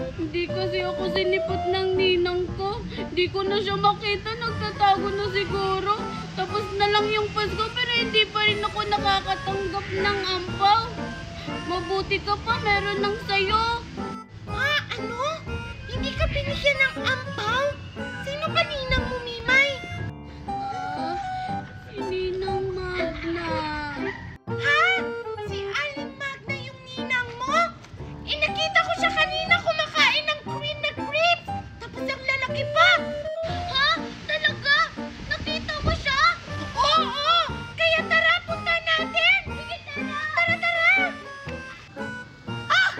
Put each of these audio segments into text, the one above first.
Hindi kasi ako sinipot ng ninang ko. Hindi ko na siya makita. Nagtatago na siguro. Tapos na lang yung Pasko pero hindi pa rin ako nakakatanggap ng ampaw. Mabuti ka pa, meron ng sayo. Ah, ano? Hindi ka binigyan ng ampaw? Sino ba ninang mo, Mimay? Si Ninang Magna. Ha? Si Aling Magna yung ninang mo? Eh, nakita ko siya kanina kumakain ng cream na grapes. Tapos ang lalaki pa. Ha? Talaga? Nakita mo siya? Oo! Kaya tara, punta natin! Sige, tara! Tara! Ah!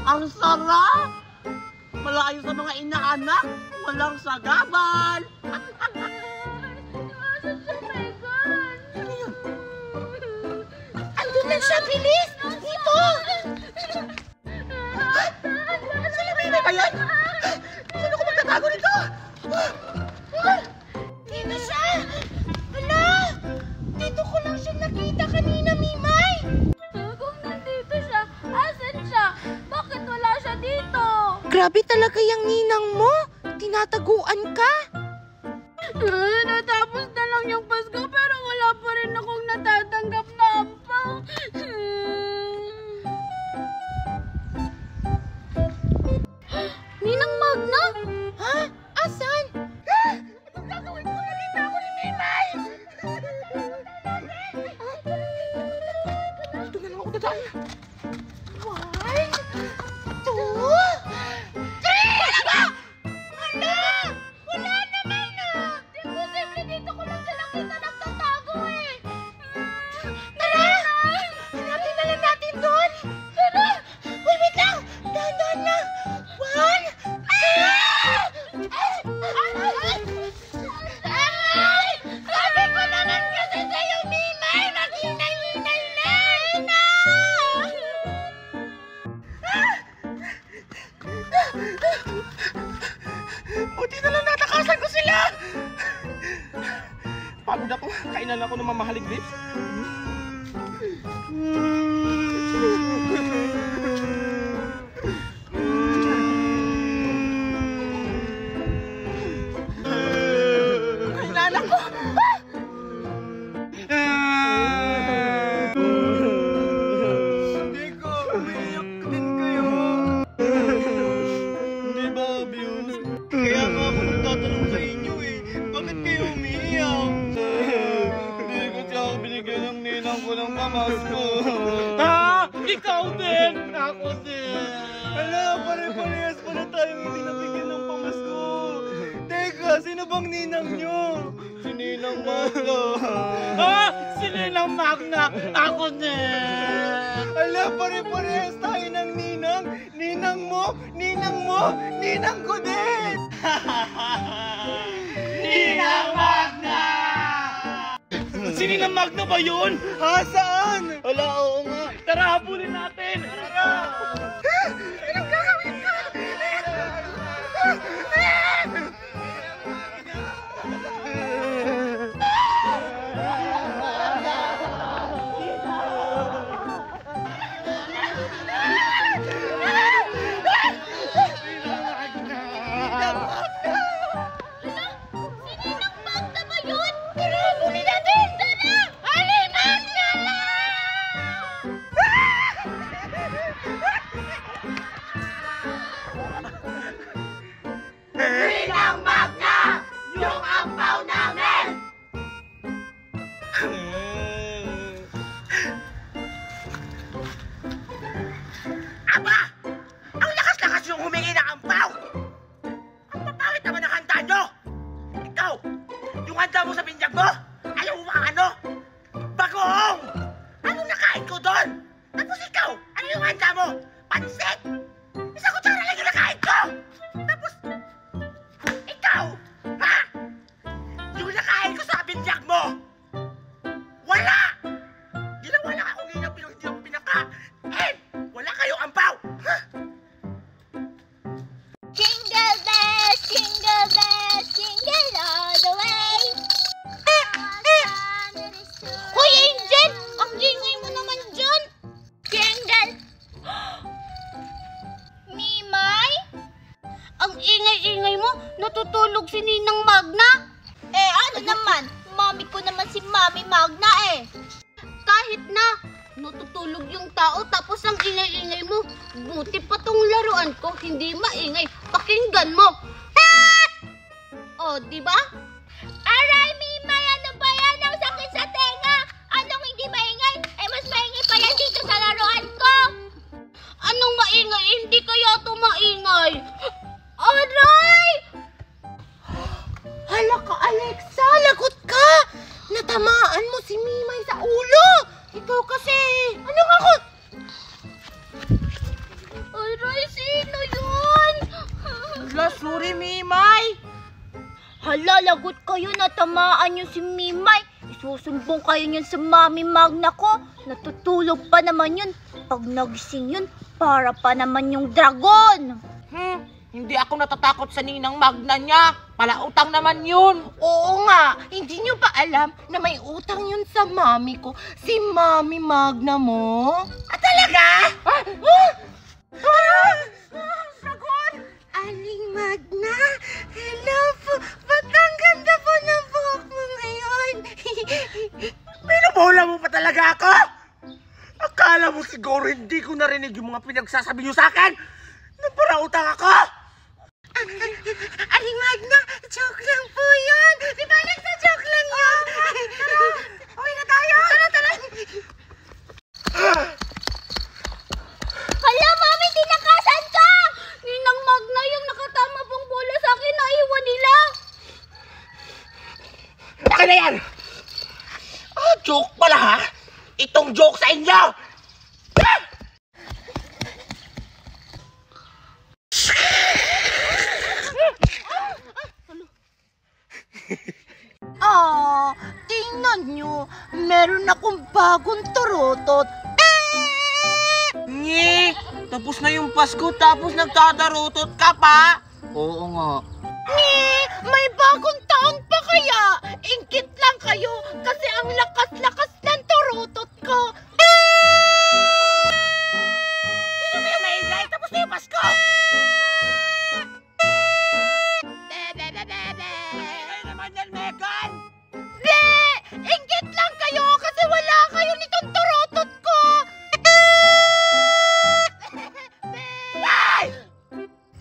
Ang sarap! Malayo sa mga inaanak, walang sagabal! Andun na siya, bilis! Dito! Sila Mimay ba yan? Sino ko magtatago nito? Dito siya! Hala! Dito ko lang siya nakita kanina, Mimay! Kung nandito siya, asan siya? Bakit wala siya dito? Grabe talaga yung ninang mo! Tinataguan ka! Natapos na lang yung Pasko pero wala pa rin akong natatanggap na ampaw. Ninang Magna? Ha? Asan? Anong gagawin ko? Nakita ako ni Mimay! Dito na lang ako dadaan. 1, 2, 3! Talaga! Hala! Wala naman ah! Imposible dito ko lang siya nakita nagtatago eh. Tara! Hanapin na lang natin doon! Tara! Uy, wait lang! Dahan-dahan lang! 1, 2! Ay! Sabi ko naman kasi sa'yo, Mimay! Maghinay-hinay na! Buti na lang natakasan ko sila! Pagod ako. Kainan ako ng mamahaling grapes. Kainan ako! Hindi ko. Umiiyak din kayo. Hindi ba obvious? Kaya nga ako nagtatanong sa inyo eh. Bakit kayo umiiyak? Hindi kasi ako binigyan ng ninang ko ng pamasko. Ha? Ikaw din! Ako din! Hala, pare-parehas pala tayong hindi nabigyan ng pamasko. Teka, sino bang ninang nyo? Si Ninang Magna. Ha? Si Ninang Magna! Ako din! Hala, pare-parehas tayo ng ninang. Ninang mo, ninang ko din! Ninang Magna! Si Ninang Magna ba yun? Ha? Saan? Wala, oo nga. Tara, habulin natin! Tara! Anong gagawin ko? Ninang Magna! Yung ampaw namin! Aba! Ang lakas-lakas yung humingi ng ampaw! Ang papangit naman ang handa nyo! Ikaw! Yung handa mo sa binyag mo! Alam mo ba ano? Bagoong! Anong nakain ko doon? Tapos ikaw! Ano yung handa mo? Pansit! Isang kutsara lang yung nakain ko! Tapos... Ikaw! Ha? Yung nakain ko sa binyag mo! Wala! Ginawa lang ako ngayon pero hindi ako pinaka... And wala kayong ampaw! Ha? Jingle bells, jingle all the way! Hoy, Angel! Ang ingay mo naman dyan! Jingle! natutulog si Ninang Magna. Eh ano naman, mami ko naman si Mami Magna eh. Kahit na, natutulog yung tao tapos ang ingay-ingay mo. Buti pa tong laruan ko, hindi maingay. Pakinggan mo. Oh, di ba? Aray, Mimay, ano ba yan? Ang sakit sa tenga. Anong hindi maingay? Eh, mas maingay pa yan dito sa laruan ko. Anong maingay? Hindi kaya to maingay. Aray! Hala ka, Alexa, lagot ka. Natamaan mo si Mimay sa ulo. Ikaw kasi. Anong ako? Aray, sino yun? Hala, sorry, Mimay. Hala, lagot kayo, natamaan yung si Mimay. Isusumbong kayo yun sa Mami Magna ko. Natutulog pa naman yun. Pag nagising yun, para pa naman yung dragon. Hindi ako natatakot sa Ninang Magna niya. Palautang naman yun. Oo nga, hindi nyo ba alam na may utang yun sa mami ko? Si Mami Magna mo? Talaga? Sagot! Aling Magna, hello po. Ba't ang ganda po ng buhok mo ngayon? Pinubola mo pa talaga ako? Akala mo siguro hindi ko narinig yung mga pinagsasabi niyo sa akin? Naparautang ako? Aling Magna, joke lang po yun. Di ba nagsa-joke lang yun? Uwi na tayo! Tara! Hala, Mami, tinakasan ka! Ninang Magna yung nakatama pong bola sa akin, naiwan nila. Akin na yan! Joke pala ha? Itong joke sa inyo! Tingnan nyo, meron akong bagong turutot. Nye! Tapos na yung Pasko tapos nagtatarutot ka pa? Oo nga. May bagong taon pa kaya? Ingkit lang kayo kasi ang lakas-lakas ng turutot ko. Sino ba yung maingay? Tapos na yung Pasko! Maingay naman yan, Megan! Ingkit lang kayo kasi wala kayo nitong turutot ko. Ay!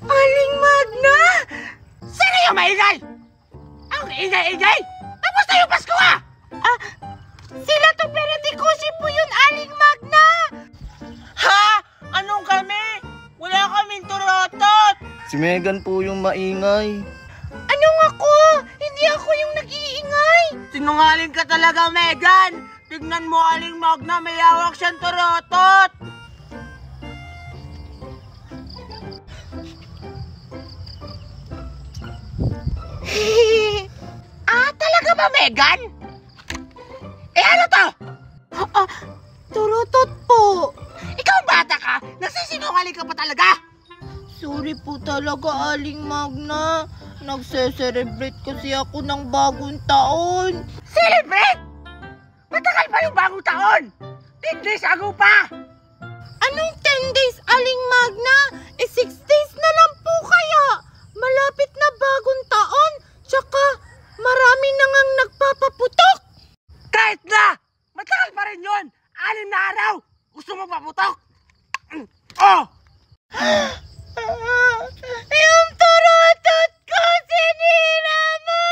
Aling Magna! Sino yung maingay? Ang ingay-ingay! Tapos na yung Pasko ah! Sila to pero di ko si po yun, Aling Magna. Ha? Anong kami? Wala kaming turotot! Si Megan po yung maingay. Anong ako? Hindi ako yung nag-iingay. Sinungaling ka talaga, Megan! Tignan mo, Aling Magna, may hawak siyang turotot! Talaga ba, Megan? Ano to? Turutot po. Ikaw bata ka? Nagsisinungaling ka pa talaga? Sorry po talaga, Aling Magna. Nagse-celebrate kasi ako ng bagong taon. Celebrate? Matagal pa yung bagong taon! 10 days ago pa! Anong 10 days, Aling Magna? 6 days na lang po kaya. Malapit na bagong taon. Tsaka, marami na ngang nagpapaputok. Kahit na! Matagal pa rin yun! 6 na araw! Gusto mo paputok? Oh! Yung turutot ko, sinira mo!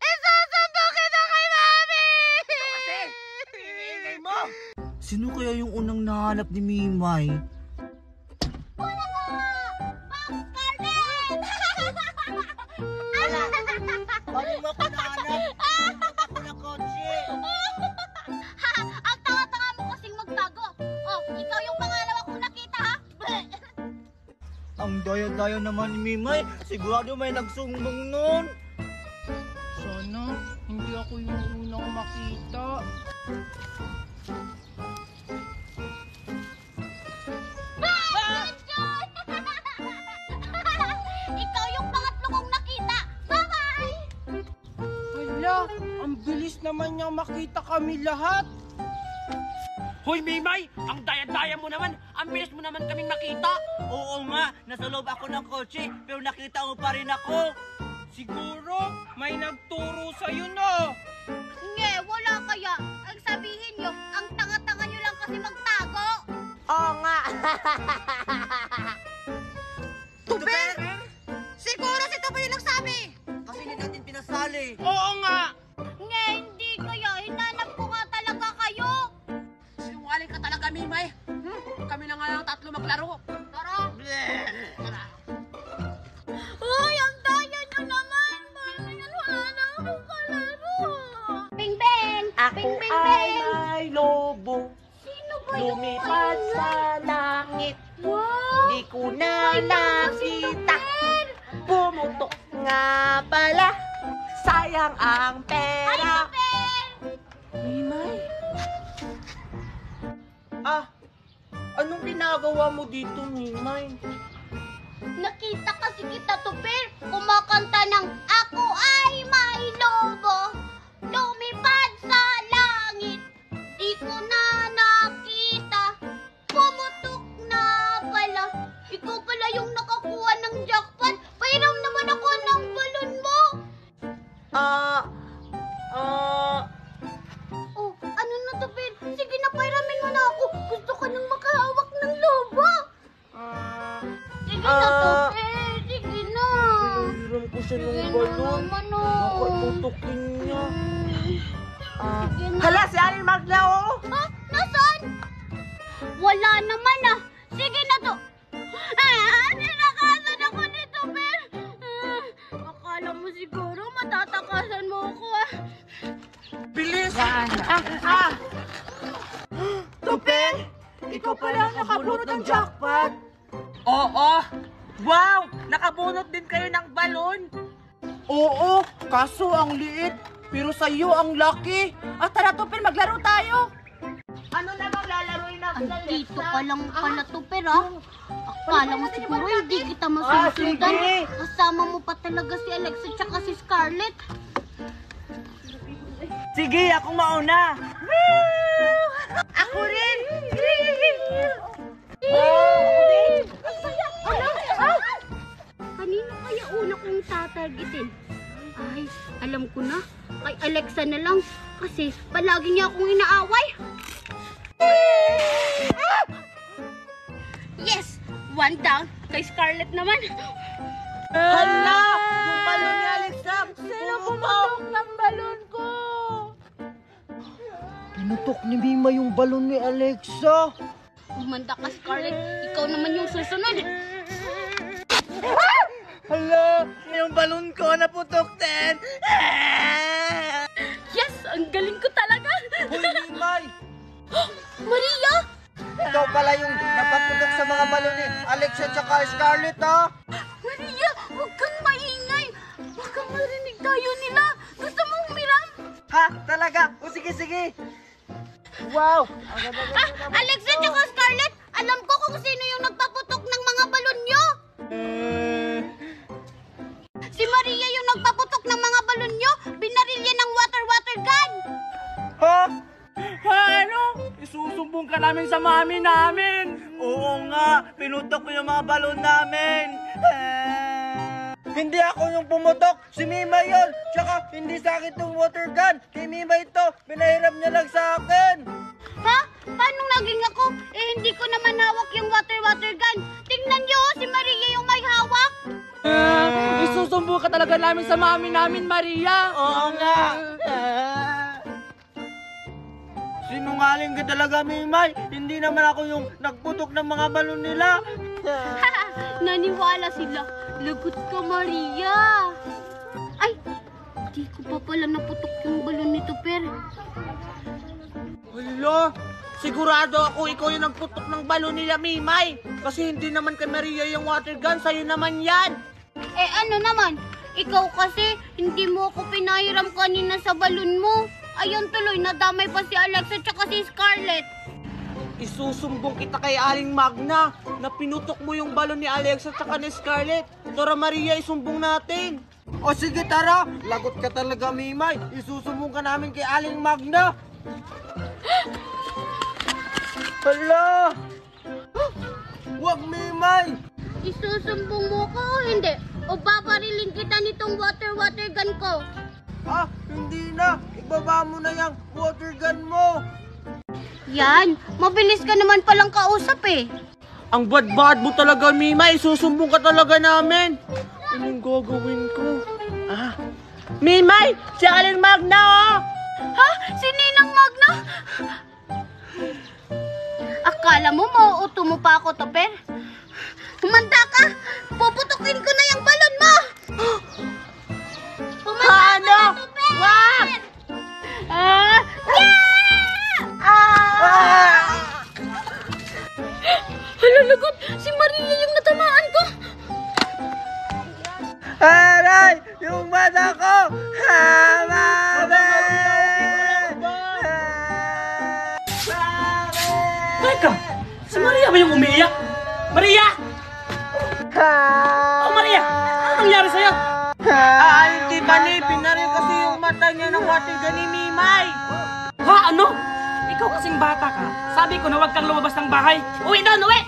Isusumbong kita kay Mami! Kasi, ingay mo! Sino kaya yung unang nahanap ni Mimay? Paano mo ako nahanap? Ako na kotse! Ang tanga-tanga mo kasing magtago. Oh, ikaw yung pangalawa kong nakita, ha? Ang daya-daya naman ni Mimay. Sigurado may nagsumbong nun. Sana hindi ako yung unang makita. Ikaw yung pangatlo kong nakita. Bye-bye! Hala, ang bilis naman niyang makita kami lahat. Hoy, Mimay! Ang daya-daya mo naman! Ang bilis mo naman kaming makita! Oo nga, nasa loob ako ng kotse, pero nakita mo pa rin ako. Siguro may nagturo sa'yo na. Nge, wala kaya. Ang sabihin nyo, ang tanga-tanga nyo lang kasi magtago. Oo nga. Tuber! Siguro si Tuber yung nagsabi. Kasi hindi natin pinasali. Oo nga. Nge, hindi kaya. Hinanap ko nga talaga kayo. Sinungaling ka talaga, Mimay! Kami na nga lang tatlo maglaro! Tara. Uy, ang daya nyo naman. Paano yan? Wala na akong kalaro. Bing, bing. Bing, bing, bing. may lobo, Sino ba yung lumipad sa langit. Wow. Di ko na nakita, pumutok nga pala. Sayang ang pera. Mimay? Anong ginagawa mo dito, Mimay? Nakita kasi kita, Tuper. Kumakanta ng Ako ay may lobo, lumipad sa langit. Di ko na nakita, pumutok na pala. Ikaw pala yung nakakuha ng jackpot. Pairam naman ako ng balon mo. Oh, ano na, Tuper? Sige na, pairamin mo na ako. Gusto ko nang makahawak ng lobo. Sige na, Tuper. Sige na. Hiniram ko siya ng Sige na balon. naman, oh. Nakatutukin niya. Sige na. Hala, si Aling Magna, oh! Ha? Nasaan? Wala naman ah. Sige na to. Tinakasan ako nito, Per. Akala mo siguro matatakasan mo ako ah. Bilis! Tuper! Ikaw pala ang nakabunot ng jackpot. Oo! Wow! Nakabunot din kayo ng balon! Oo, kaso ang liit. Pero sa'yo ang laki. Tara, Tuper, maglaro tayo. Ano namang lalaroin natin? Andito ka lang pala to, Per ah. Akala mo siguro hindi kita masusundan. sige. Kasama mo pa talaga si Alexa tsaka si Scarlett. Sige, ako mauna. Ako rin. Kanino kaya una kong tatargetin? Ay, alam ko na. Kay Alexa na lang. Kasi palagi niya akong inaaway. Yes! One down. Kay Scarlett naman. Hala! Yung balon ni Alexa! Sino pumutok ng balon ko? Pinutok ni Mima yung balon ni Alexa. Umanda ka, Scarlett. Ikaw naman yung susunod. Hala! Yung balon ko naputok din! Yes! Ang galing ko talaga. Hoy, Mimay! Maria! Ikaw pala yung napaputok sa mga balon ni Alexa tsaka Scarlett, ha? Maria! Huwag kang maingay. Baka marinig tayo nila. Gusto mong humiram? Ha? Talaga? O sige, sige! Wow! Alexa tsaka Scarlett, alam ko kung sino yung nagpaputok ng mga balon nyo. Si Maria yung nagpaputok ng mga balon nyo. Binaril yan ng water gun. Ha? Ano? Isusumbong ka namin sa mami namin. Oo nga, pinutok ko yung mga balon namin. Hindi ako yung pumutok, si Mima yun. Tsaka hindi sa akin itong water gun. Kay Mima ito, pinahiram niya lang sa akin. Ha? Paano naging ako? Eh, hindi ko naman hawak yung water gun. Tingnan nyo, si Maria yung may hawak. Isusumbong ka talaga namin sa mami namin, Maria. Oo nga. Sinungaling ka talaga, Mimay. Hindi naman ako yung nagputok ng mga balon nila. Naniwala sila. Lagot ka, Maria. Ay, di ko pa pala naputok yung balon nito, Per. Hala, sigurado ako ikaw yung nagputok ng balon nila, Mimay. Kasi hindi naman kay Maria yung water gun, sa'yo naman yan. Eh ano naman, ikaw kasi hindi mo ako pinahiram kanina sa balon mo. Ayun tuloy, nadamay pa si Alexa tsaka si Scarlett. Isusumbong kita kay Aling Magna na pinutok mo yung balon ni Alexa at ni Scarlett. Tara Maria, isumbong natin. O sige, tara. Lagot ka talaga, Mimay. Isusumbong ka namin kay Aling Magna. Hala! Huwag, Mimay! Isusumbong mo ko o hindi? O babarilin kita nitong water gun ko? Ah, hindi na! Ibaba mo na yung water gun mo! Yan, mabilis ka naman palang kausap eh. Ang bad-bad mo talaga, Mimay. Susumbong ka talaga namin. Anong gagawin ko? Mimay! Si Aling Magna, oh! Ha? Si Ninang Magna? Akala mo mauuto mo pa ako, Topper? Humanda ka! Puputukin ko na yung balon mo! Humanda ka Ano? na, Topper! Wag! Ah! Hala, lagot! Si Maria yung natamaan ko! Aray! Yung mata ko! Mami! Teka! Si Maria ba yung umiiyak? Maria! Oh, Maria! Ano nangyari sa'yo? Hindi ba ni? Pinaril kasi yung mata niya ng water gun ni Mimay. Ha? Ano? Ikaw kasing bata ka. Sabi ko na huwag kang lumabas ng bahay. Uwi doon, uwi!